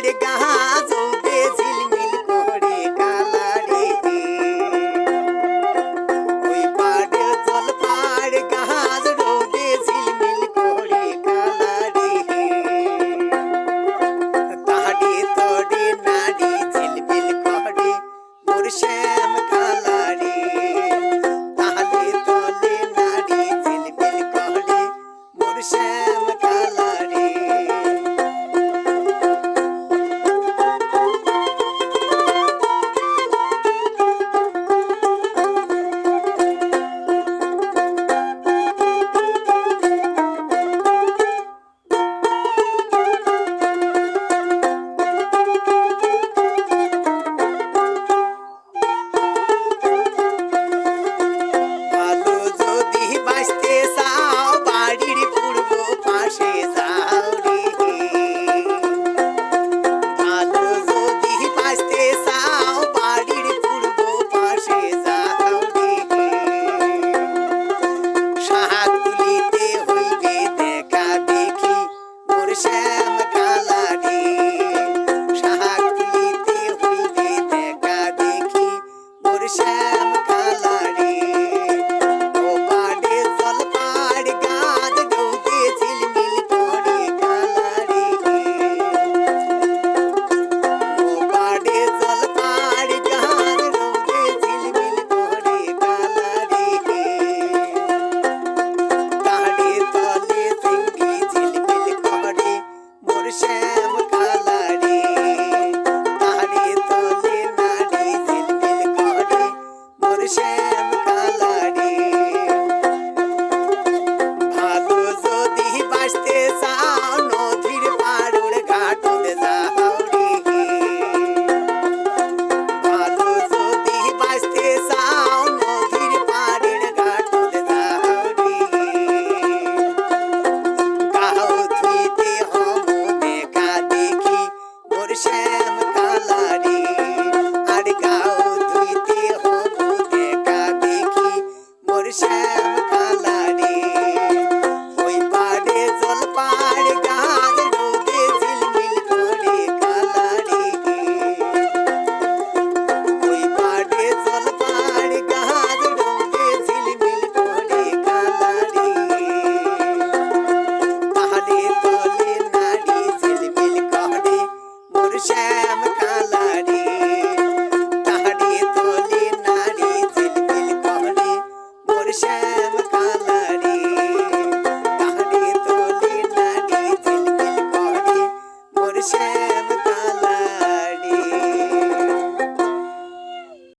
পাড় গাছ উঠে ঝিলমিল করে কালারে ওই পাড়ে জল পাড় গাছ রোদে ঝিলমিল করে কালারে তাহারে তরে নারী ঝিলমিল করে মোর শ্যাম কালারে তাহলে তলে নারী ঝিলমিল করে মোর শ্যাম কালারে ভালো যদি বাঁচতে চাও বাড়ির পূর্ব পাশে যাও রে ভালো যদি বাঁচতে চাও বাড়ির পূর্ব পাশে যাও রে শাহাদ তুলিতে হইবে দেখা দেখি মোর শ্যাম কালারে শাহাদ তুলিতে হইবে দেখা দেখি মোর শ্যাম কালারে ও পাড়ে জল পাড় গাছ রোদে ঝিলমিল করে কালারে ও পাড়ে জল পাড় গাছ রোদে ঝিলমিল করে কালারে তাহারে তলে সিংহি ঝিলমিল করে মোর শ্যাম কালারে তাহারে তলে নারী ঝিলমিল করে মোর শ্যাম কালারে ভালো যদি বাঁচতে চাও নদীর পাড়ুর ঘাটে যাও রে ভালো যদি বাঁচতে চাও নদীর পাড়ের ঘাটে যাও রে গাও ধুইতে হম দেখা দেখি মোর শ্যাম কালারে আর গাও ধুইতে হম দেখা দেখি মোর শ্যাম কালারে ওই পাড়ে জল পাড় গাছ রোদে ঝিলমিল করে কালারে ওই পাড়ে জল পাড় গাছ রোদে ঝিলমিল করে কালারে তাহারে তলে নারী ঝিলমিল করে মোর শ্যাম কালারে তাহারে তলে নারী ঝিলমিল করে মোর শ্যাম কালারে তাহারে তলে নারী ঝিলমিল করে মোর শ্যাম